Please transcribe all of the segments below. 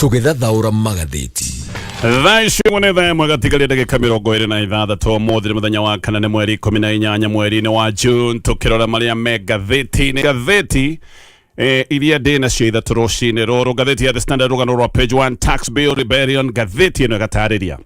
Tũgĩthathaũra magathĩti. Thaici mwenetha mwagatigalia ndagĩka 26 mũthĩ mũthenya wa kana nĩ mweri 18 mweri-inĩ wa June tukĩrora marĩa me ngathĩti-inĩ. Ngathĩti iria ndĩna cio ithatũ rũcinĩ rũrũ. Ngathĩti ya The Standard rũgano rwa page 1 tax bill rebellion. Ngathĩti ĩno ĩgatarĩria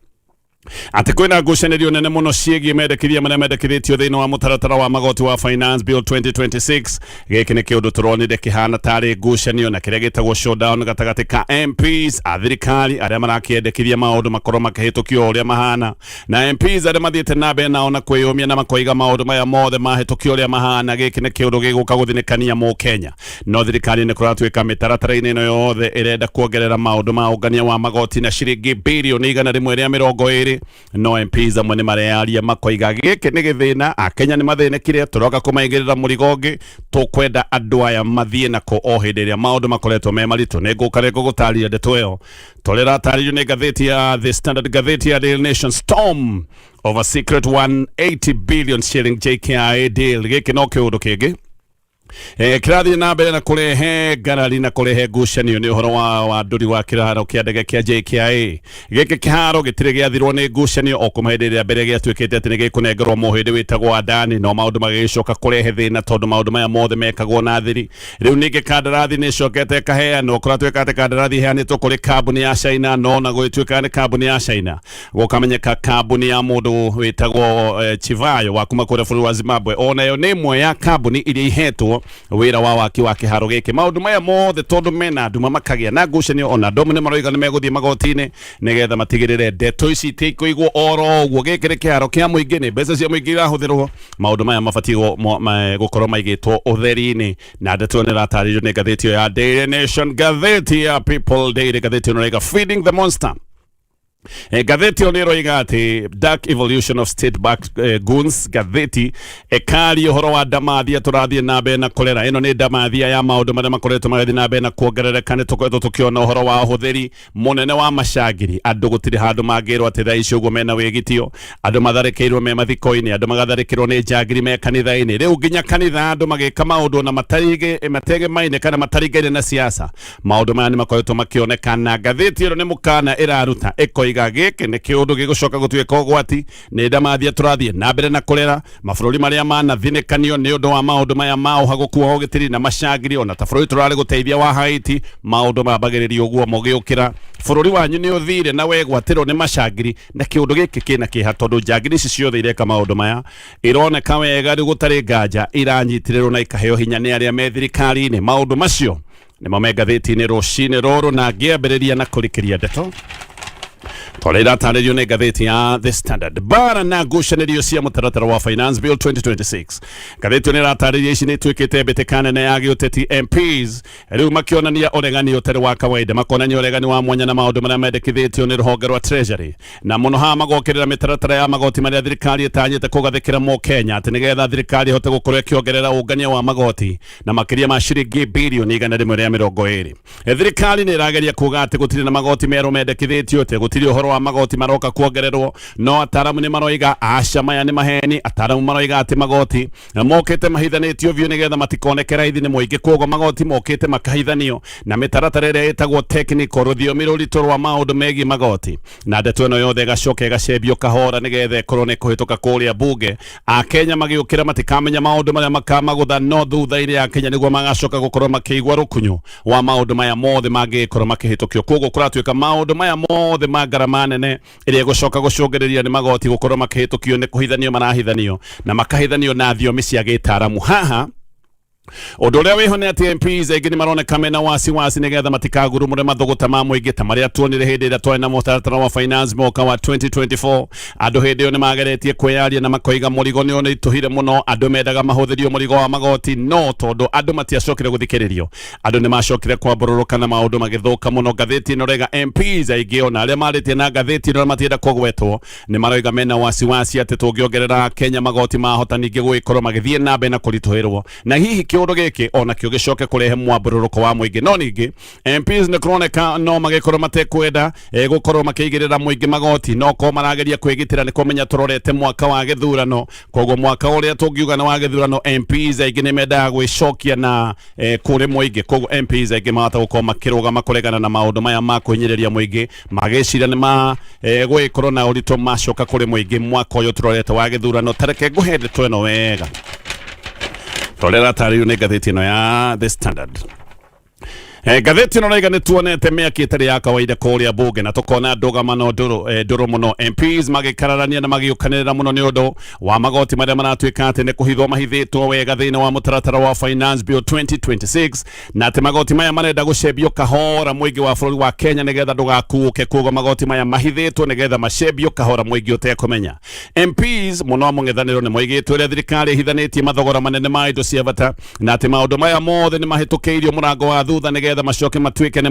ati kwina ngucanĩrio nene muno ciĩgiĩ mendekithia marĩa mendekithĩtio thĩinĩ wa mũtaratara wa magoti wa finance bill 2026. Gĩkĩ nĩ kĩũndũ tũronire kĩhana tarĩ ngucanio na kĩrĩa gĩtagwo showdown gatagatĩ ka MPs a thirikari arĩa marakĩendekithia maũndũ makorwo makĩhĩtũkio ũrĩa mahana na MPs arĩa mathiĩte na mbere nao na kwĩyũmia na makoiga maũndũ maya mothe mahĩtũkio ũrĩa mahana. Gĩkĩ nĩ kĩũndũ gĩgũka gũthinĩkania Mũkenya, no thirikari nĩ kũratuĩka mĩtaratara-inĩ ĩno yothe ĩrenda kuongerera maũndũ ma ũngania wa magoti na ciringi birioni 120. No MPs amwe nĩ marearia makoiga gĩkĩ nĩ gĩthĩna, Akenya nĩ mathĩnĩkire, tũroka kũmaigĩrĩra mũrigo ũngĩ, tũkwenda andũ aya mathiĩ nako o hĩndĩ ĩrĩa maũndũ makoretwo me maritũ. Nĩ ngũkareka gũtarĩria ndeto ĩyo tũrera tarĩrio nĩ ngathĩti ya The Standard, ngathĩti ya Daily Nation. Storm over secret 180 billion shilling JKIA deal. Gĩkĩ no kĩũndũ kĩngĩ kĩrathiĩ na mbere na kũrehe ngarari na kũrehe ngucanio nĩ ũhoro wa ndũri wa kĩharo kĩa ndege kĩa JKIA. Gĩkĩ kĩharo gĩtirĩ gĩathirwo nĩ ngucanio o kuma hĩndĩ ĩrĩa mbere gĩatuĩkĩte atĩ nĩ gĩkũnengerwo mũhĩndĩ wĩtagwo Adani, no maũndũ magĩcoka kũrehe thĩna tondũ maũndũ maya mothe mekagwo na thiri. Rĩu ningĩ kandarathi nĩ ĩcokete ĩkaheanwo, kũratuĩka atĩ kandarathi iheanĩtwo kũrĩ kambuni ya China, no na gũgĩtuĩka nĩ kambuni ya China gũkamenyeka kambuni ya mũndũ wĩtagwo Chivayo wa kuma kũrĩa bũrũri wa Zimbabwe, onayo nĩ ĩmwe ya kambuni iria ihetwo wĩra wa waki wa kĩharo gĩkĩ. Maũndũ maya mothe tondũ mena nduma makagĩa na ngucanio, ona andũ nĩ maroiga nĩ megũthiĩ magoti-inĩ nĩgetha matigĩrĩre ndeto ici itikũigwo oro ũguo. Gĩkĩ nĩ kĩharo kĩa mũingĩ, nĩ mbeca cia mũingĩ irahũthĩrwo. Maũndũ maya mabatiĩ gũkorwo maigĩtwo ũtheri-inĩ, na ndeto nĩ ĩratarĩrio nĩ ngathĩti ya Daily Nation. Ngathĩti ya People Daily, ngathĩti ĩno ĩrauga feeding the monster. Gatheti oniroiga ati dark evolution of state backed goons. Gatheti ekari uhoro wa ndamathia turathie na mbere na kolera. Ino ni ndamathia ya maundu maria makoretwo magathie na mbere na kuongerereka. Ni tukoretwo tukiona uhoro wa uhuthiri munene wa macagiri. Andu gutiri handu mangirwo ati thaa ici uguo mena wigitio. Andu matharikirwo me mathiko-ini, andu magatharikirwo ni njagiri me kanitha-ini. Riu nginya kanitha andu magika maundu na matege maine kana matarigaine na siasa. Maundu maya ni makoretwo makionekana. Gatheti ino ni mukana iraruta ikoiga gĩkĩ nĩ kĩũndũ gĩgũcoka gũtuĩka ũgwati. Nĩ ndamathia tũrathiĩ na mbere na kũrera mabũrũri marĩa manathinĩkanio nĩ ũndũ wa maũndũ maya ma ũhagũku wa ũgitĩri na macangiri. Ona ta bũrũri tũrarĩ gũteithia wa Haiti, maũndũ mambagĩrĩrio ũguo mũgĩũkĩra. Bũrũri wanyu nĩ ũthire na wegwatĩrwo nĩ macangiri, na kĩũndũ gĩkĩ kĩna kĩeha tondũ njangiri ici ciothe ireka maũndũ maya ironeka wega rĩu gũtarĩ nganja iranyitirĩrwo na ikaheo hinya nĩ arĩa me thirikari-inĩ. Maũndũ macio nĩmo me ngathĩti-inĩ rũcinĩ rũrũ, na ngĩambĩrĩria na kũrĩkĩria ndeto tũrera tarĩrio nĩ ngathĩti ya The Standard. Bara na ngucanĩrio cia mũtaratara wa finance bill 2026. Ngathĩti nĩ ĩratarĩria ici nĩ ituĩkĩte mbĩtĩka nene ya gĩũteti. MPs rĩu makĩonania ũregani ũtarĩ wa kawaida, makonania ũregani wa mwanya na maũndũ marĩa mendekithĩtio nĩ rũhonge rwa Treasury, na mũno haha magokĩrĩra mĩtaratara ya magoti marĩa thirikari ĩtanyĩte kũgathĩkĩra Mũkenya atĩ nĩgetha thirikari ĩhote gũkorwo ĩkĩongerera ũngania wa magoti na makĩria ma ciringi birioni 120. Thirikari nĩ ĩrageria kuuga atĩ gũtirĩ na magoti merũ mendekithĩtio, atĩ gũtirĩ ũhoro wa magoti maroka kuongererwo. No ataramu nĩ maroiga aca maya nĩ maheni. Ataramu maroiga atĩ magoti mokĩte mahithanĩtio biũ nĩgetha matikoneke raithi nĩ mũingĩ, koguo magoti mokĩte makahithanio na mĩtaratara ĩrĩa ĩtagwo technical, rũthiomi rũritũ rwa maũndũ megiĩ magoti. Na ndeto ĩno yothe ĩgacoka ĩgacembio kahora nĩgetha ĩkorwo nĩ kũhĩtũka kũrĩa bunge. Akenya magĩũkĩra matikamenya maũndũ marĩa makamagũtha no thutha-inĩ ya Kenya nĩguo magacoka gũkorwo makĩigua rũkunyu wa maũndũ maya mothe mangĩkorwo makĩhĩtũkio. Koguo kũratuĩka maũndũ maya mothe ma ngarama nene ĩrĩa gũcoka gũcũngĩrĩria nĩ magoti gũkorwo makĩhĩtũkio nĩ kũhithanio marahithanio na makahithanio na thiomi cia gĩtaramu. Haha ũndũ ũrĩa wĩho nĩ atĩ MPs aingĩ nĩ maroneka mena wasiwasi nĩgetha matikagurumũre mathũgũta ma mũingĩ ta marĩa tuonire hĩndĩ ĩrĩa twarĩ na mũtaratara wa finance mwaka wa 2024. Andũ hĩndĩ ĩyo nĩ mageretie kwĩyaria na makoiga mũrigo nĩ ũnĩtũhire mũno. Andũ mendaga mahũthĩrio mũrigo wa magoti, no tondũ andũ matiacokire gũthikĩrĩrio, andũ nĩ macokire kwambũrũrũka na maũndũ magĩthũka mũno. Ngathĩti ĩno rega MPs aingĩ ona arĩa marĩtie na ngathĩti ĩno matienda kũgwetwo nĩ maroiga mena wasiwasi atĩ tũngĩongerera Kenya magoti mahota ningĩ gũgĩkorwo magĩthiĩ na mbere na kũritũhĩrwo, na hihi kiundu giki ona kio gicoke kurehe mwambururuko wa muingi no ningi MPs ne kuroneka no magikorwo matekwenda gukorwo makiigirira muingi magoti no ko marageria kwigitira ni kumenya turorete mwaka wa githurano koguo mwaka uria tungiuga na wa githurano MPs aingi ni mendaga gwicokia na kuri muingi koguo MPs aingi mahota gukorwo makirugama kuregana na maundu maya ma kuhinyiriria muingi magicira ni ma gwikorwo na urito macoka kuri muingi mwaka uyu turorete wa githurano tareke nguhende tweno wega torera tari ni gatheti no ya The Standard. Gatheti no raiga ni tuonete miaki itari ya kawaida kuria bunge na tukona ndugamano nduru muno MPs magikararania na magiukanirira muno ni undu wa magoti maria maratwika ati ni kuhithwo mahithitwo wega thiini wa mutaratara wa Finance Bill 2026 na ati magoti maya marenda gucebio kahora muingi wa bururi wa Kenya nigetha ndugakuuke kugo magoti maya mahithitwo nigetha macebio kahora muingi utekumenya MPs muno mung'ethaniro ni moigitwo ria thirikari ihithanitie mathogora manene ma indo cia bata na ati maundu maya mothe ni mahitukiirio murango wa thutha nigetha macoke matwike ni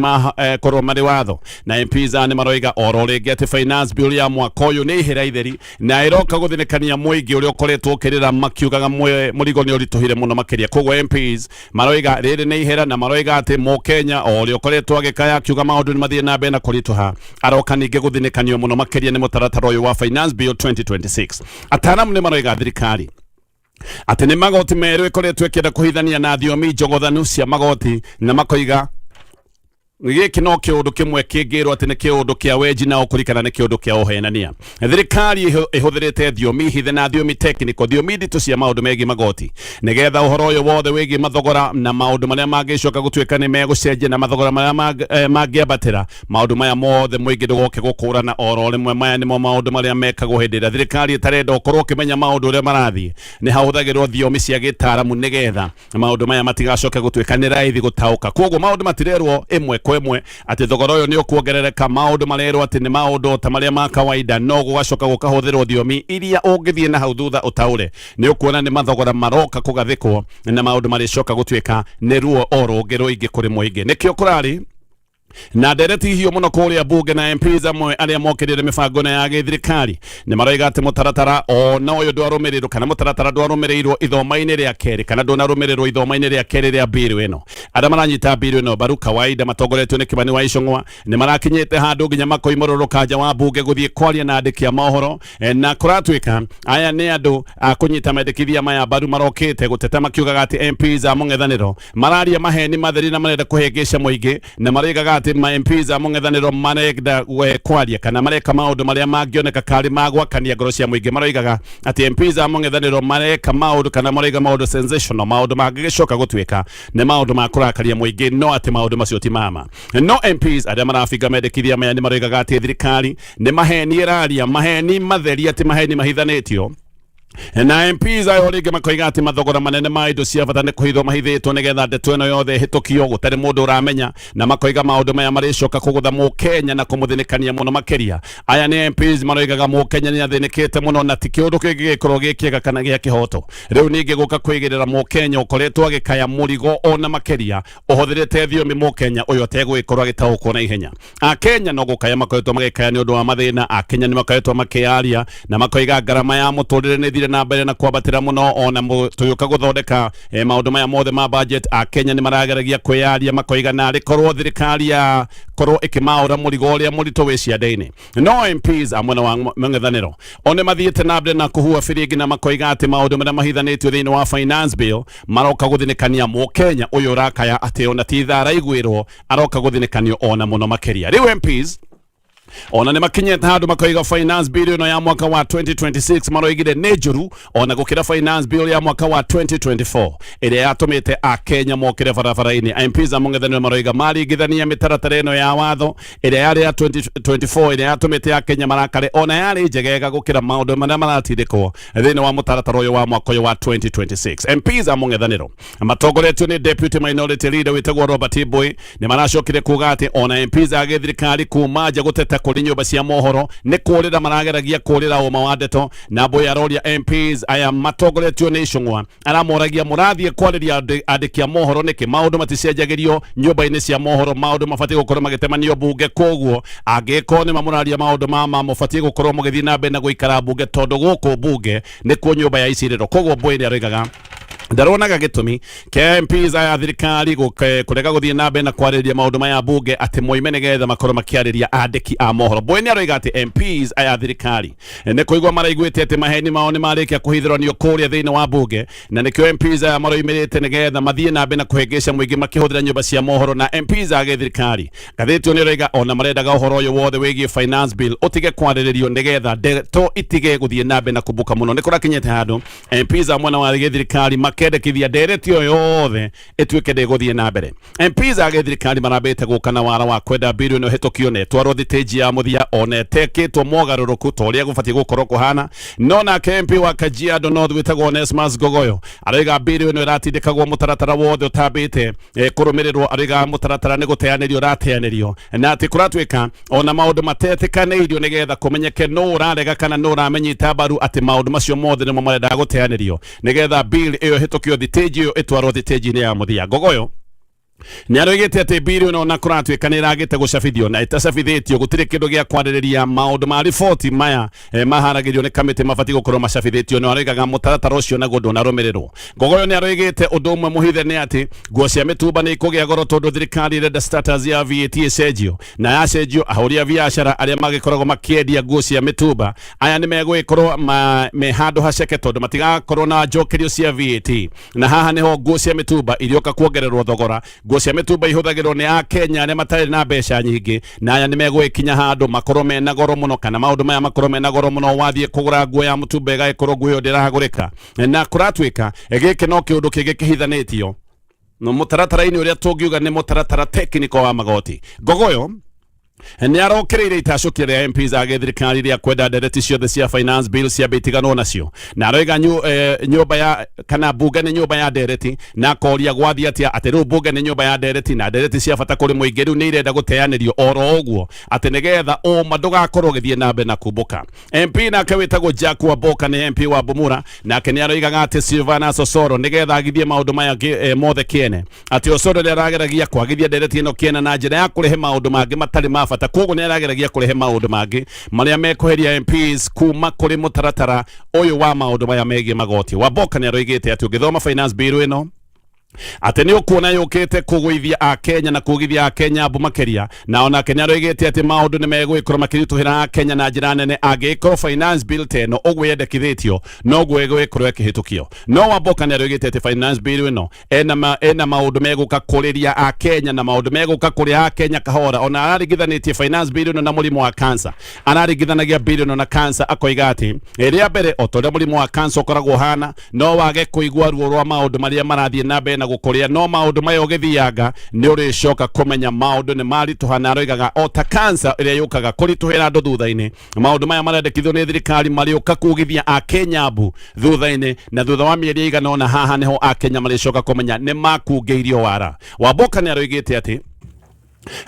korwo mari watho na MPs ni maroiga oro ringi ati Finance Bill ya mwaka uyu ni ihira itheri na iroka guthinikania muingi uria ukoretwo ukirira makiugaga murigo ni urituhire muno makiria koguo MPs maroiga riri ni ihira na maroiga ati Mukenya uria ukoretwo agikaya akiuga maundu ni mathie na mbere na kurituha aroka ningi guthinikanio muno makiria ni mutaratara uyu wa Finance Bill 2026 ataramu ni maroiga thirikari ati ni magoti meru ikoretwo ikienda kuhithania na thiomi njogothanu cia magoti na makoiga giki no kiundu kimwe kingirwo ati ni kiundu kia weji na ukurikana ni kiundu kia uhenania thirikari ihuthirite thiomi hithe na thiomi technical thiomi nditu cia maundu megi magoti nigetha uhoro uyu wothe wigi mathogora na maundu maria magicoka gutwika ni megucenjia na mathogora maria mangiambatira maundu maya mothe muingi ndugoke gukurana oro rimwe maya nimo maundu maria mekagwo hindi ria thirikari itarenda ukorwo ukimenya maundu uria marathie ni hahuthagirwo thiomi cia gitaramu nigetha maundu maya matigacoke gutwika ni raithi gutauka koguo maundu matirerwo imwe kwemwe ati thogora uyu ni ukuongerereka maundu marerwo ati ni maundu ta maria ma kawaida no gugacoka gukahuthirwo thiomi iria ungithie na hau thutha utaure ni ukuona ni mathogora maroka kugathikwo na maundu maricoka gutwika ni ruo oro ngero ingi kuri muingi nikio kurari na ndereti hiyo muno kuria bunge na MPs amwe aria mokirire mibango na ya githirikari ni maroiga ati mutaratara ona uyu ndwarumirirwo kana mutaratara ndwarumirirwo ithomaini ria keri kana ndwarumirirwo ithomaini ria keri ria bill ino aria maranyita bill ino baru kawaida matongoretio ni Kimani wa Icũng'wa ni marakinyite handu nginya makoimũrũrũka nja wa bunge guthie kwaria na andiki a mohoro na kuratwika aya ni andu akunyita mendekithia maya baru marokite guteta makiugaga ati MPs a mung'ethaniro mararia maheni matheri na marenda kuhengesha muingi na marigaga ati ma MPs a mung'ethaniro marenda kwaria kana mareka maundu maria mangioneka kari magwakania ngoro cia muingi maroigaga ati MPs a mung'ethaniro mareka maundu kana maraiga maundu sensational maundu mangicoka gutwika ni maundu ma kurakaria muingi no ati maundu macio ti mama no MPs aria marafiga mendekithia maya ni maroigaga ati thirikari ni maheni iraria maheni matheri ati maheni mahithanitio na MPs ayo ringi makoiga ati mathogora manene ma indo cia bata ni kuhithwo mahithitwo nigetha ndeto ino yothe hitukio gutari mundu uramenya na makoiga maundu maya maricoka kugutha Mukenya na kumuthinikania muno makiria aya ni MPs maroigaga Mukenya ni athinikite muno na ti kiundu kingi gikorwo gikiega kana gia kihoto riu ningi guka kwigirira Mukenya ukoretwo agikaya murigo ona makiria uhuthirite thiomi Mukenya uyu ategwikorwo agitaukwo na ihenya Akenya no gukaya makoretwo magikaya ni undu wa mathina Akenya ni makoretwo makiaria na makoiga garama ya muturire ni thire na mbere na kwabatira muno ona tuyuka guthondeka maundu maya mothe ma budget Akenya ni marageragia kwiaria makoiga na rikorwo thirikari ya korwo ikimaura murigo uria murito wi ciande-ini no MPs amwena wa mung'ethaniro one mathiite na mbere na kuhua firingi na makoiga ati maundu maria mahithanitio thiini wa Finance Bill maroka guthinikania Mukenya uyu urakaya ati ona ti thara igwirwo aroka guthinikanio ona muno makiria riu MPs ona ni makinyete handu makoiga Finance Bill ino ya mwaka wa 2026 maroigire ni njuru ona gukira Finance Bill ya mwaka wa 2024 iria yatumite Akenya mokire barabara-ini MPs a mung'ethaniro maroiga maringithania mitaratara ino ya watho iria yari ya 2024 iria yatumite Akenya marakare ona yari njegega gukira maundu maria maratindikwo thiini wa mutaratara uyu wa mwaka uyu wa 2026 MPs a mung'ethaniro matongoretio ni Deputy Minority Leader witagwo Robert Ibui ni maracokire kuga ati ona MPs a githirikari kumanja guteta kuri nyumba cia mohoro ni kurira marageragia kurira uma wa ndeto na boya roria MPs aya matongoretio ni Icũng'wa aramoragia murathie kwariria andiki a mohoro niki maundu maticenjagirio nyumba-ini cia mohoro maundu mabati gukorwo magitemanio bunge koguo angiko ni mamuraria maundu mama mabati gukorwo mugithii na mbere na guikara bunge tondu guku bunge ni ku nyumba ya iciriro koguo boy ni arigaga ndaronaga gitumi ke MPs aya thirikari kurega guthie na mbere na kwariria maundu maya bunge ati moime nigetha makorwo makiariria andiki a mohoro. Bweni aroiga ati MPs aya thirikari ne kuigwa maraiguite ati maheni mao ni marikia kuhithirwo ni ukuria thiini wa bunge, na nikio MPs aya maroimirite nigetha mathie na mbere na kuhengesha muingi makihuthira nyumba cia mohoro. Na MPs aya thirikari gatheti ni roiga ona marendaga uhoro uyu wothe wigie finance bill utige kwariririo nigetha ndeto itige guthie na mbere na kubuka muno. Nikora kinyete handu MPs a mwena wa thirikari kendekithia ndereti o yothe etuike ndeguthie na mbere. MPs age thirikari marambite gukana wara wa kwenda bill no hetukio ne twarwo thiteji ya muthia onetekitwo mogaruruku toria gubatie gukorwo kuhana. No na MP wa Kajiado North witagwo Onesmus Gogoyo araiga bill no iratindikagwo mutaratara wothe utambite kurumirirwo. Araiga mutaratara ni guteanirio rateanirio na ati kuratwika ona maundu matetikanirio nigetha kumenyeke no urarega kana no uramenyita baru ati maundu macio mothe ni marenda guteanirio nigetha bill iyo hitukio thiteji iyo etwarwo thiteji ni ya muthia. Gogoyo ni aroigite ati bill no na kuratwika ni ragite gucabithio na itacabithitio gutire kindu gia kwaririria maundu ma riboti maya maharagirio ni kamiti mabati gukorwo macabithitio. No aroigaga mutaratara ucio na gundu na rumiriro. Gogoyo ni aroigite undu umwe muhithe ni ati nguo cia mitumba ni ikugia goro tondu thirikari renda status ya VAT ecejio na yacejio ahuria biashara aria magikoragwo makiendia nguo cia mitumba aya ni megwikorwo me handu haceke tondu matigakorwo na njokerio cia VAT. Na haha niho nguo cia mitumba irioka kuongererwo thogora. Nguo cia mitumba ihuthagirwo ni a Kenya ne matari na mbeca nyingi na aya ni megwikinya handu makorwo mena goro muno kana maundu maya makorwo mena goro muno. Wathie kugura nguo ya mutumba igaikorwo nguo iyo ndiragurika na kuratwika giki no kiundu kingi kihithanitio no mutaratara-ini uria tungiuga ni mutaratara technical wa magoti. Gogoyo ni arokireire itacukia ria MPs age thirikari ria kwenda ndereti ciothe cia finance bill cia bitigano nacio. Na aroiga nyumba ya kana bunge ni nyumba ya ndereti na koria gwathia atia ati ru bunge ni nyumba ya ndereti na ndereti cia bata kuri muingi riu ni irenda guteanirio oro uguo ati nigetha madugakorwo githie na mbere na kumbuka. MP na kewitagwo Jack Wamboka ni MP wa Bumura na kenya aroiga ati Silvanus Osoro nigetha agithie maundu maya mothe kiene ati Osoro ni arageragia kwagithia ndereti ino kiene na njira ya kurihe maundu mangi matari mabata. Koguo ni arageragia kurihe maundu mangi maria mekuheria MPs kuma kuri mutaratara uyu wa maundu maya megie magoti. Wamboka ni aroigite ati ungithoma finance bill ino ati ni ukuona yukite kugwithia a Kenya na kugithia a Kenya abu makeria. Na ona Kenya aroigite ati maundu ni megwikorwo makirituhira a Kenya na njira nene angikorwo finance bill teno ugwo yendekithitio no gwo egwikorwo ekihitukio. No Wamboka ni aroigite ati finance bill ino ena maundu meguka kuriria a Kenya na maundu meguka kuria a Kenya kahora. Ona ararigithanitie finance bill ino na murimu wa cancer, ararigithanagia bill ino na cancer akoiga ati iria mbere otoria murimu wa cancer ukoragwo hana no wage kuigwa ruo rwa maundu maria marathie na mbere na gukuria no maundu mayo ugithianga ni uricoka kumenya maundu ni marituhana. Aroigaga ota cancer iria yukaga kurituhira andu thutha-ini maundu maya marendekithio ni thirikari mariuka kugithia a Kenya abu thutha-ini na thutha wa mieri igana ona haha niho a Kenya maricoka kumenya ni makungeirio wara. Wamboka ni aroigite ati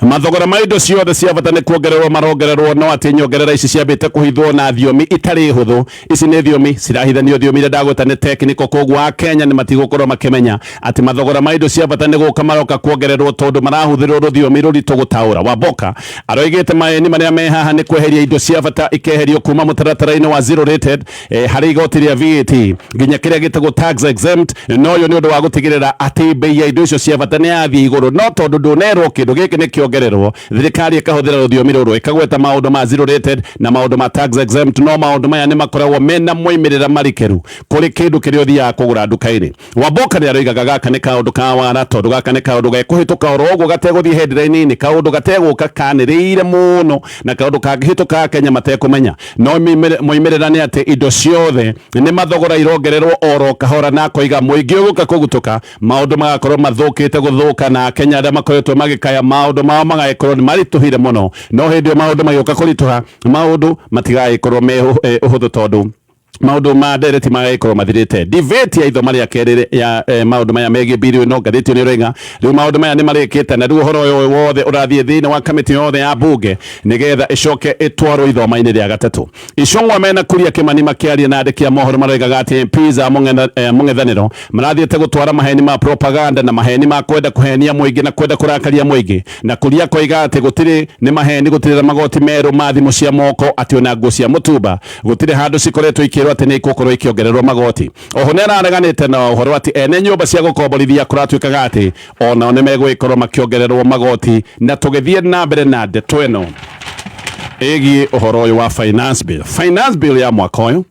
mathogora ma indo ciothe cia bata ni kuongererwo marongererwo no ati nyongerera ici ciambite kuhithwo na thiomi itari huthu. Ici ni thiomi cirahithanio thiomi ria ndagweta ni technical. Koguo a Kenya ni matigukorwo makimenya ati mathogora ma indo cia bata ni guka maroka kuongererwo tondu marahuthirwo ruthiomi ruritu gutaura. Wamboka aroigite maeni maria me haha ni kweheria indo cia bata ikeherio kuma mutaratara-ini wa zero rated hari igoti ria VAT nginya kiria gitagwo tax exempt. No yo ni undu wa gutigirira ati bei ya indo icio cia bata ni yathie iguru no tondu ndunerwo kindu giki ni kiongererwo thirikari ikahuthira ruthiomi ruru ikagweta maundu ma zero rated na maundu ma tax exempt. No maundu maya ni makoragwo mena moimirira marikeru kuri kindu kiria uthiaga kugura nduka-ini. Wamboka ni aroigaga gaka ni kaundu ka wara tondu gaka ni kaundu gekuhituka oro uguo gateguthie headline-ini kaundu gateguka kaniriire muno na kaundu kangihituka Kenya matekumenya. No moimirira ni ati indo ciothe ni mathogora irongererwo oro kahora na koiga muingi uguka kugutuka maundu magakorwo mathukite guthuka na Kenya aria makoretwo magikaya maundu mao magaikorwo ni marituhire muno. No hindi maundu magioka kurituha maundu matigaikorwo me uhuthu tondu maundu ma ndereti magaikorwo mathirite. Debate ya ithoma ria kerire ya maundu maya megie bill ino ngathĩti ni roiga riu maundu maya ni marikite na riu horo uyu wothe urathie thiini wa kamiti yothe ya bunge nigetha icoke itwarwo ithoma-ini ria gatatu. Icung'wa mena kuria Kimani makiaria na andiki a mohoro maroigaga ati MPs a mung'ethaniro marathiite gutwara maheni ma propaganda na maheni ma kwenda kuhenia muingi na kwenda kurakaria muingi na kuria koiga ati gutiri ni maheni gutiri magoti meru ma thimu cia moko ati ona nguo cia mutumba gutiri handu cikoretwo ikirwo iraugirwo ati ni gukorwo ikiongererwo magoti. Oho ne arareganite na uhoro ati ene nyumba cia gukomborithia kuratuikaga ati ona ne megwikorwo makiongererwo magoti, na tugithie na mbere na ndeto eno egi uhoro uyu wa finance bill ya mwaka uyu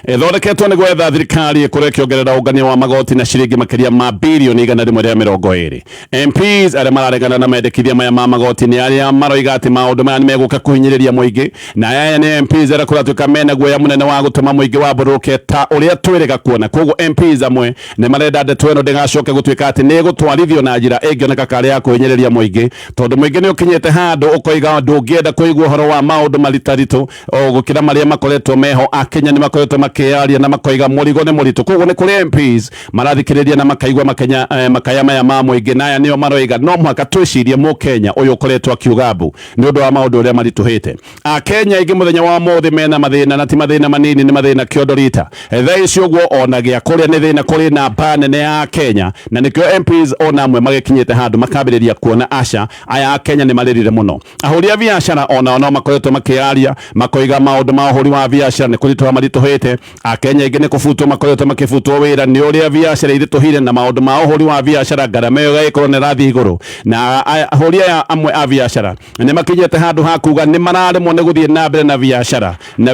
ethondeketwo nĩ gwetha thirikari ĩkorwo ĩkĩongerera ũngania wa magoti na ciringi makĩria ma birioni 120. MPs arĩa mararegana na mendekithia maya ma magoti nĩ arĩa maroiga atĩ maũndũ maya nĩ megũka kũhinyĩrĩria mũingĩ, na aya nĩ MPs arĩa kũratuĩka mena guoya mũnene wa gũtũma mũingĩ wambũrũke ta ũrĩa twĩrĩga kuona. Koguo MPs amwe nĩ marenda ndeto ĩno ndĩgacoke gũtuĩka atĩ nĩ gũtwarithio na njĩra ĩngĩoneka karĩ ya kũhinyĩrĩria mũingĩ, tondũ mũingĩ nĩ ũkinyĩte handũ ũkoiga ndũngĩenda kũigua ũhoro wa maũndũ maritaritũ gũkĩra marĩa makoretwo meho. Akenya nĩ makoretwo makiaria na makoiga mũrigo nĩ mũritũ. Koguo nĩ kũrĩ MPs marathikĩrĩria na makaigua makaya maya ma mũingĩ, na aya nĩo maroiga no mũhaka twĩcirie mũkenya ũyũ ũkoretwo akiuga mbu nĩ ũndũ wa maũndũ ũrĩa maritũhĩte. Akenya aingĩ mũthenya wa mũthĩ mena mathĩna, na ti mathĩna manini, nĩ mathĩna kĩondo rita. Thaa ici ũguo ona gĩa kũrĩa nĩ thĩna kũrĩ na mba nene ya Kenya, na nĩkĩo MPs ona amwe magĩkinyĩte handũ makambĩrĩria kuona aca aya Akenya nĩ marĩrire mũno. Ahũri a biacara ona no makoretwo makĩaria makoiga maũndũ ma ũhũri wa biacara nĩ kũritũha maritũhĩte. Akenya aingĩ nĩ kũbutwo makoretwo makĩbutwo wĩra nĩ ũrĩa biacara irĩtũhire, na maũndũ ma ũhũri wa biacara ngarama ĩyo ĩgĩkorwo nĩ ĩrathiĩ igũrũ, na ahũri aya amwe a biacara nĩ makinyĩte handũ ha kuga nĩ mararemwo nĩ gũthiĩ na mbere na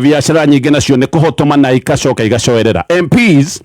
biacara nyingĩ nacio nĩ kũhotoma na igacoka igacoerera. MPs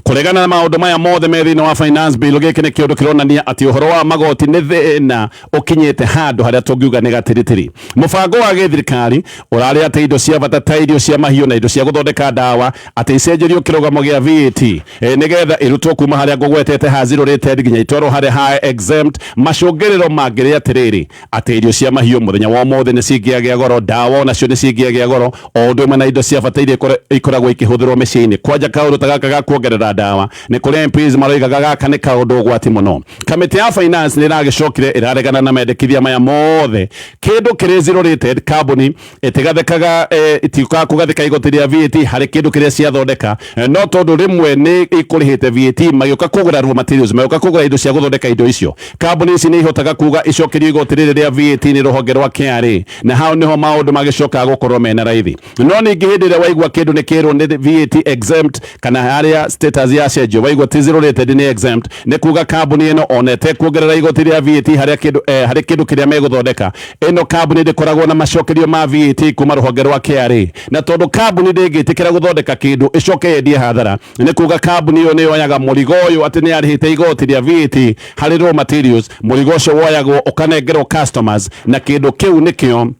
kuregana na maũndũ maya mothe me thĩinĩ wa finance bill gĩkĩ nĩ kĩũndũ kĩronania atĩ ũhoro wa magoti nĩ thĩna ũkinyĩte handũ harĩa tũngiuga nĩ gatiritiri. Mũbango wa gĩthirikari ũrarĩ atĩ indo cia bata ta irio cia mahiũ na indo cia gũthondeka ndawa atĩ icenjerio kĩrũgamo gĩa VAT nĩgetha ĩrutwo kuma harĩa ngũgwetete ha zero rated nginya itwarwo harĩa ha exempt. Macũngĩrĩro mangĩrĩ atĩrĩrĩ atĩ irio cia mahiũ mũthenya wa ũmũthĩ nĩ cingĩagĩa goro, ndawa nacio nĩ cingĩagĩa goro, o ũndũ ũmwe na indo cia bata iria ikoragwo ikĩhũthĩrwo mĩciĩ-inĩ. Kwanja kaũndũ ta gaka ga kuongerera ndawa nĩ kũrĩ MPs maroigaga gaka nĩ kaũndũ ũgwati mũno. Kamĩtĩ ya finance nĩ ĩragĩcokire ĩraregana na mendekithia maya mothe. Kĩndũ kĩrĩ zero rated kambuni ĩtigathekaga ĩtiukaga kũgathĩka igoti rĩa VAT harĩ kĩndũ kĩrĩa ciathondeka, no tondũ rĩmwe nĩ ikũrĩhĩte VAT magĩũka kũgũra raw materials, magĩũka kũgũra indo cia gũthondeka indo icio. Kambuni ici nĩ ihotaga kuga icokerio igoti rĩrĩ rĩa VAT nĩ rũhonge rwa KRA, na hau nĩho maũndũ magĩcokaga gũkorwo mena raithi. No ningĩ hĩndĩ ĩrĩa waigua kĩndũ nĩ kĩrwo nĩ VAT exempt kana harĩa status ya cenjio waigua ti zero rated nĩ exempt, nĩ kuga kambuni ĩno ona ĩtekuongerera igoti rĩa VAT harĩ kĩndũ kĩrĩa megũthondeka. Ĩno kambuni ndĩkoragwo na macokerio ma VAT kuma rũhonge rwa KRA, na tondũ kambuni ndĩngĩtĩkĩra gũthondeka kĩndũ ĩcoke yendie hathara, nĩ kuga kambuni ĩyo nĩ yoyaga mũrigo ũyũ atĩ nĩ yarĩhĩte igoti rĩa VAT harĩ raw materials. Mũrigo ũcio woyagwo ũkanengerwo customers, na kĩndũ kĩu nĩkĩo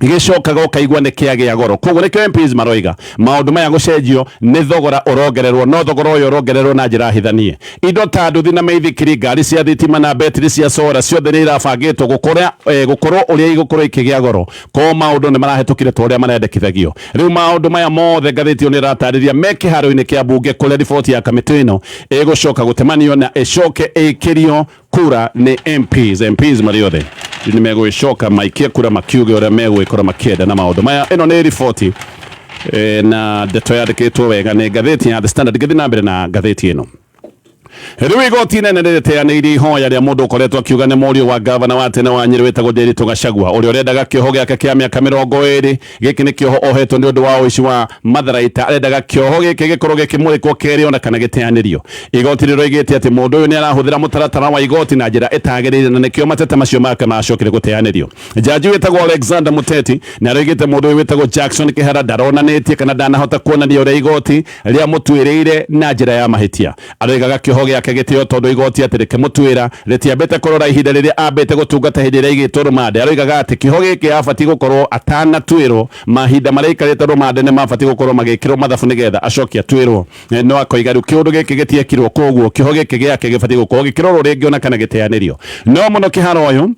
gĩcokaga ũkaigua nĩ kĩagĩa goro. Koguo nĩkĩo MPs maroiga maũndũ maya gũcenjio nĩ thogora ũrongererwo, no thogora ũyũ ũrongererwo na njĩra hithanie. Indo ta nduthi na maithikiri, ngari cia thitima na betiri cia solar ciothe nĩ irabangĩtwo gũkorwo ũrĩa igũkorwo ikĩgĩa goro. Koguo maũndũ nĩ marahetũkire ta ũrĩa marendekithagio. Rĩu maũndũ maya mothe ngathĩti ĩyo nĩ ĩratarĩria me kĩharo-inĩ kĩa mbunge kũrĩa riboti ya kamĩtĩ ĩno ĩgũcoka gũtemanio na ĩcoke ĩkĩrio kura nĩ MPs marĩ othe nĩ megũgĩcoka maikie kura makiuge ũrĩa megũgĩkorwo makĩenda na maũndũ maya. Ĩno nĩ riboti na ndeto yandĩkĩtwo wega nĩ ngathĩti ya The Standard. Ngĩthiĩ na mbere na ngathĩti ĩno. Rĩu igoti inene nĩ rĩteanĩirie ihoya rĩa mũndũ ũkoretwo akiuga nĩ mũriũ wa gavana wa tene wa Nyĩrĩ wĩtagwo Nderitu Gachagua, ũrĩa ũrendaga kĩoho gĩake kĩa mĩaka 20. Gĩkĩ nĩ kĩoho ohetwo nĩ ũndũ wa ũici wa matharaita. Arendaga kĩoho gĩkĩ gĩkorwo gĩkĩmũrĩkwo kerĩ ona kana gĩteanĩrio. Igoti rĩroigĩte atĩ mũndũ ũyũ nĩ arahũthĩra mũtaratara wa igoti na njĩra ĩtagĩrĩire, na nĩkĩo mateta macio make macokire gũteanĩrio. Jaji wĩtagwo Alexander Muteti nĩ aroigĩte mũndũ ũyũ wĩtagwo Jackson Kĩhara ndaronanĩtie kana ndanahota kuonania ũrĩa igoti rĩa mũtuĩrĩire na njĩra ya mahĩtia. Aroigaga kĩoho gĩake gĩtĩo tondũ igoti atĩ rĩkĩmũtuĩra rĩtiambĩte kũrora ihinda rĩrĩa ambĩte gũtungata hĩndĩ ĩrĩa aigĩtwo rũmande. Aroigaga atĩ kĩoho gĩkĩ abatiĩ gũkorwo atanatuĩrwo, mahinda marĩa aikarĩte rũmande nĩ mabatiĩ gũkorwo magĩkĩrwo mathabu nĩgetha acoke atuĩrwo. No akoiga rĩu kĩũndũ gĩkĩ gĩtiekirwo, koguo kĩoho gĩkĩ gĩake gĩbatiĩ gũkorwo gĩkĩrorwo rĩngĩ ona kana gĩteanĩrio. No mũno Kĩhara ũyũ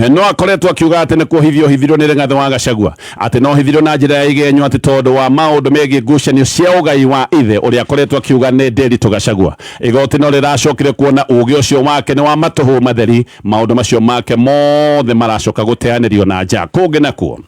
no akoretwo akiuga atĩ nĩ kuohithio nĩ Rigathĩ wa Gachagua, atĩ no hithirio na njĩra ya igenyo, atĩ tondũ wa maũndũ megiĩ ngucanio cia ũgai wa ithe ũrĩa akoretwo akiuga nĩ Nderitu Gachagua. Igoti no rĩracokire kuona ũũgĩ ũcio wake nĩ wa matũhũ matheri, maũndũ macio make mothe maracoka gũteanĩrio na nja. Kũngĩ nakuo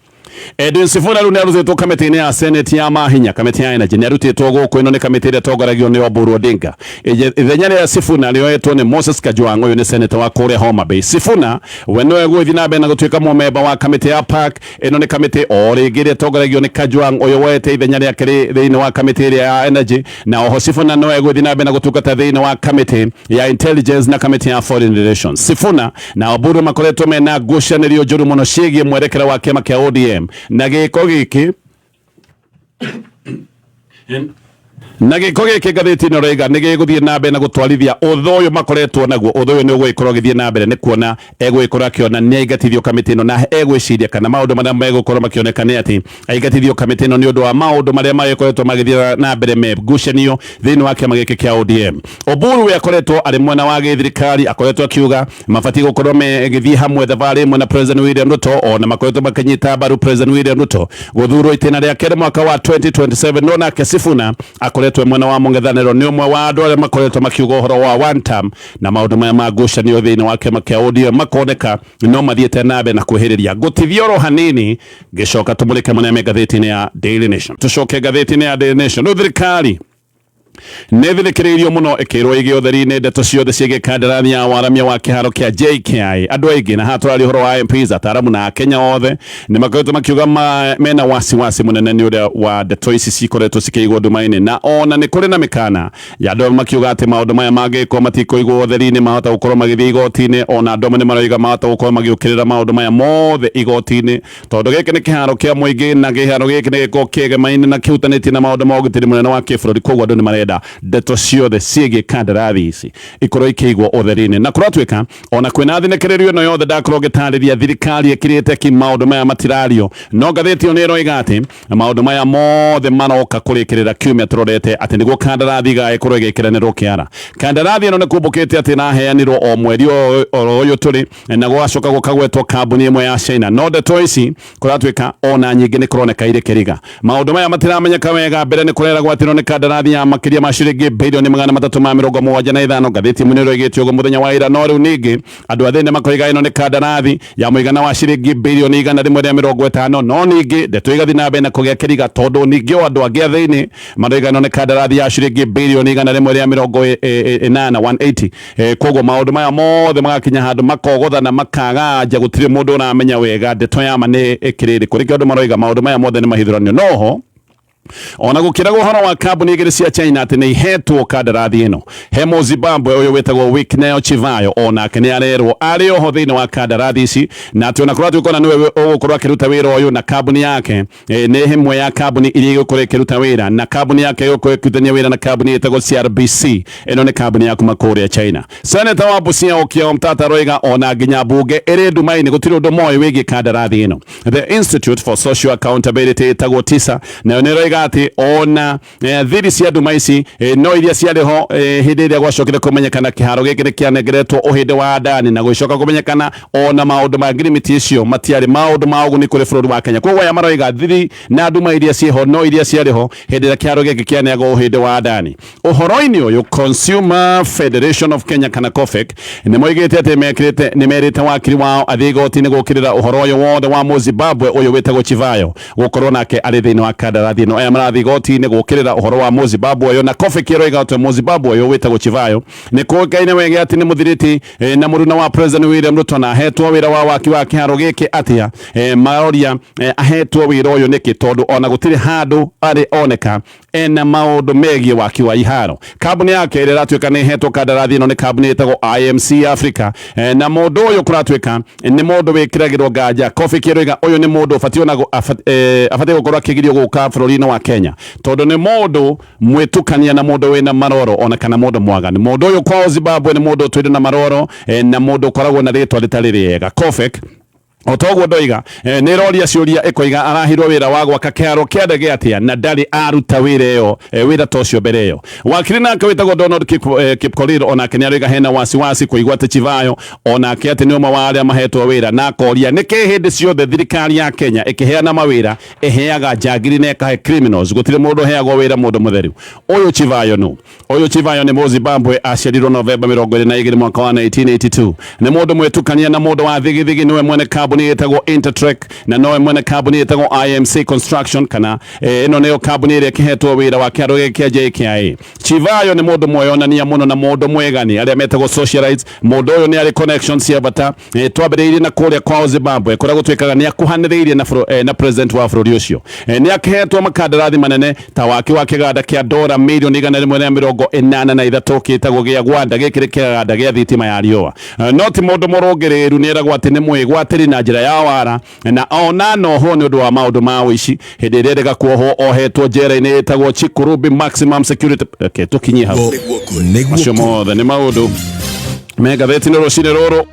Edwin Sifuna rĩu nĩarutĩtwo kamĩtĩ-inĩ ya Senate ya mahinya, kamĩtĩ ya energy nĩarutĩtwo gũkũ. Ĩno nĩ kamĩtĩ ĩrĩa ĩtongoragio nĩ Oburu Odinga. Ithenya rĩa Sifuna rĩoetwo nĩ Moses Kajwang', ũyũ nĩ senator wa kũrĩa Homa Bay. Sifuna we nĩwe gũthiĩ na mbere na gũtuĩka mũmemba wa kamĩtĩ ya PAC. Ĩno nĩ kamĩtĩ o rĩngĩ ĩrĩa ĩtongoragio nĩ Kajwang', ũyũ woete ithenya rĩake thĩinĩ wa kamĩtĩ ĩrĩa ya energy, na oho Sifuna nĩwe gũthiĩ na mbere na gũtungata thĩinĩ wa kamĩtĩ ya intelligence na kamĩtĩ ya foreign relations. Sifuna na Oburu makoretwo mena ngucanĩrio njũru mũno ciĩgiĩ mwerekera wa kĩama kĩa ODM na gĩko gĩkĩ na gĩko gĩkĩ ngathĩti-inĩ Raiga nĩ gĩgũthiĩ na mbere na gũtwarithia ũthũ ũyũ makoretwo naguo. Ũthũ ũyũ nĩ ũgũgĩkorwo gĩthiĩ na mbere nĩ kuona egũgĩkorwo akĩona nĩ aingatithio kamĩtĩ ĩno, na egwĩciria kana maũndũ marĩa megũkorwo makĩoneka nĩ atĩ aingatithio kamĩtĩ ĩno nĩ ũndũ wa maũndũ marĩa magĩkoretwo magĩthiĩ na mbere me ngucanio thĩinĩ wa kĩama gĩkĩ kĩa ODM. Oburu we akoretwo arĩ mwena wa gĩthirikari, akoretwo akiuga mabatiĩ gũkorwo megĩthiĩ hamwe thabarĩ ĩmwe na President William Ruto, ona makoretwo makĩnyita mbaru President William Ruto gũthurwo itĩna rĩa kerĩ mwaka wa 2027. No nake Sifuna akoretwo mwena wa mũng'ethanĩro nĩ ũmwe wa andũ arĩa makoretwo makiuga ũhoro wa one term, na maũndũ maya ma ngucanio thĩinĩ wa kĩama kĩa ODM makoneka no mathiĩte na mbere na kwĩhĩrĩria gũtithio oro hanini. Gĩcoka tũmũrĩke mũnene ngathĩti-inĩ ya Daily Nation. Tũcoke ngathĩti-inĩ ya Daily Nation. Rĩu thirikari nĩthirĩkĩrĩirio mũno ĩkĩrwo ĩgĩ ũtheri-inĩ ndeto ciothe ciĩgiĩ kandarathi ya waramia wa kĩharo kĩa JKI. Andũ aingĩ na hatũrari ũhoro wa MPs, ataramu na Kenya othe nĩ makoretwo makiuga mena wasiwasi mũnene nĩ ũrĩa wa ndeto ici cikoretwo cikĩigwo nduma-inĩ, na ona nĩ kũrĩ na mĩkana ya andũ makiuga atĩ maũndũ maya mangĩkwo matikũigwo ũtheri-inĩ, mahota gũkorwo magĩthiĩ igoti-inĩ. Ona andũ amwe nĩ maroiga mahota gũkorwo magĩũkĩrĩra maũndũ maya mothe igoti-inĩ, tondũ gĩkĩ nĩ kĩharo kĩa mũingĩ na kĩharo gĩkĩ nĩ gĩkorwo kĩgemaine na kĩhutanĩtie na maũndũ ma ũgitĩri mũnene wa kĩbũrũri. Koguo andũ nĩ marenda ndeto ciothe ciĩgiĩ kandarathi ici ikorwo ikĩigwo ũtheri-inĩ, na kũratuĩka ona kwĩna thinĩkĩrĩrio ĩno yothe ndakorwo ngĩtarĩria thirikari ĩkĩrĩte ki maũndũ maya matirario. No ngathĩti ĩyo nĩ ĩroiga atĩ maũndũ maya mothe maroka kũrĩkĩrĩra kiumia tũrorete atĩ nĩguo kandarathi ĩgagĩkorwo ĩgĩkĩranĩrwo kĩara. Kandarathi ĩno nĩ kumbũkĩte atĩ naheanirwo o mweri ũyũ tũrĩ, na gũgacoka gũkagwetwo kambuni ĩmwe ya China. No ndeto ici kũratuĩka ona nyingĩ nĩ kũroneka irĩ kĩriga. Maũndũ maya matiramenyeka wega. Mbere nĩ kũreragwo atĩ ĩno nĩ kandarathi ya makĩria ma ciringi bilioni 375. Ngathĩti ĩno ĩroigĩte ũguo mũthenya wa ira. No rĩu ningĩ andũ athĩ nĩ makoiga ĩno nĩ kandarathi ya mũigana wa ciringi bilioni 150. No ningĩ ndeto igathiĩ na mbere na kũgĩa kĩriga, tondũ ningĩ o andũ angĩ athĩinĩ maroiga ĩno nĩ kandarathi ya ciringi bilioni 180. Koguo maũndũ maya mothe magakinya handũ makogothana makaganja, gũtirĩ mũndũ ũramenya wega ndeto ya ma nĩ ĩkĩrĩrĩ kũ. Rĩngĩ andũ maroiga maũndũ maya mothe nĩ mahithũranio. Noho ona gũkĩragwo ũhoro wa kambuni igĩrĩ cia China atĩ nĩ ihetwo kandarathi ĩno he Mũzimbabwe ũyũ wĩtagwo Wiknel Chivayo, onake nĩ arerwo arĩ oho thĩinĩ wa kandarathi ici, na atĩ ona kũratuĩka ona nĩwe ũgũkorwo akĩruta wĩra ũyũ na kambuni yake nĩ ĩmwe ya kambuni iria igũkorwo ĩkĩruta wĩra, na kambuni yake ĩgũkorwo ĩkĩrutania wĩra na kambuni ĩtagwo CRBC. Ĩno nĩ kambuni ya kuma kũrĩa China. Senator wa Busia Okiya Omtata aroiga ona nginya mbunge ĩrĩ nduma-inĩ gũtirĩ ũndũ moĩ wĩgiĩ kandarathi ĩno. The Institute for Social Accountability ĩtagwo TISA nayo nĩ ĩroiga atĩ ona thiri cia nduma ici no iria ciarĩho hĩndĩ ĩrĩa gwacokire kũmenyekana kĩharo gĩkĩ nĩ kĩanengeretwo ũhĩndĩ wa ndani na gũcoka kũmenyekana ona maũndũ ma ngirimiti icio matiarĩ maũndũ ma ũguni kũrĩ bũrũri wa Kenya. Koguo aya maroiga thiri na nduma iria ciĩho no iria ciarĩho hĩndĩ ĩrĩa kĩharo gĩkĩ kĩaneagwo ũhĩndĩ wa ndani. Ũhoro-inĩ ũyũ Consumer Federation of Kenya kana COFEK nĩ moigĩte atĩ nĩ merĩte wakiri wao athiĩ igoti-inĩ gũkĩrĩra ũhoro ũyũ wothe wa Mũzimbabwe ũyũ wĩtagwo Chivayo gũkorwo nake arĩ thĩinĩ wa kandarathi ĩno. Aya marathiĩ igoti-inĩ gũkĩrĩra ũhoro wa Mũzimbabwe ũyũ, na COFEK ĩroiga atĩ Mũzimbabwe ũyũ wĩtagwo Chivayo nĩ kũĩkaine wega atĩ nĩ mũthirĩti na mũruna wa President William Ruto, na ahetwo wĩra wa waki wa kĩharo gĩkĩ atĩa. Maroria ahetwo wĩra ũyũ nĩkĩ, tondũ ona gũtirĩ handũ arĩ oneka ena maũndũ megiĩ waki wa iharo. Kambuni yake ĩrĩa ĩratuĩka nĩ ĩhetwo kandarathi ĩno nĩ kambuni ĩtagwo IMC Africa, na mũndũ ũyũ kũratuĩka nĩ mũndũ wĩkĩragĩrwo nganja. COFEK ĩroiga ũyũ nĩ mũndũ abatiĩ gũkorwo akĩgirio gũka bũrũri-inĩ wa Kenya, tondũ nĩ mũndũ mwĩtukania na mũndũ wĩna maroro ona kana mũndũ mwaganu. Mũndũ ũyũ kwa Zimbabwe nĩ mũndũ ũtwĩrĩ na maroro na mũndũ ũkoragwo na rĩtwa rĩtarĩ rĩega. COFEK otoguo ndoiga nĩ roria ciũria ĩkoiga arahirwo wĩra wa gwaka kĩharo kĩa ndege atĩa na ndarĩ aruta wĩra ta ũcio mbere ĩyo. Wakiri nake wĩtagwo Donald Kipkorir onake nĩ aroiga hena wasiwasi kũigua atĩ Chivayo onake atĩ nĩ ũmwe wa arĩa mahetwo wĩra, na akoria nĩkĩ hĩndĩ ciothe thirikari ya Kenya ĩkĩheana mawĩra ĩheaga njangiri na ĩkahe criminals, gũtirĩ mũndũ ũheagwo wĩra mũndũ mũtheru. Ũyũ Chivayo nĩ Mũzimbabwe, aciarirwo Novemba 22 mwaka wa 1982. Nĩ mũndũ mwĩtukania na mũndũ wa thigithigi, nĩwe mwene kambuni kambuni yetagwo Intertrek na no mwene kambuni yetagwo IMC Construction kana ino neyo kambuni ire kihetwo wira wa kiaro giki JKIA. Chivayo ni mundu mweyonania muno na mundu mwegani aria metagwo socialites. Mundu uyu ni ari connections cia bata twambiriirie na kuria kwa Zimbabwe kuria gutwikaga ni akuhaniriirie na president wa bururi ucio ni akihetwo makandarathi manene ta waki wa kiganda kia $183 million kitagwo gia Gwanda gikire kiganda gia thitima ya riua no ti mundu murungiriru ni eragwo ati ni mwigwatiri na njira ya wara na ona no ho ni undu wa maundu ma wici hindi iria rega kuohwo ohetwo njera-ini yetagwo Chikurubi Maximum Security tukinyi hau macio mothe ni maundu Megatheti ni rucini ruru.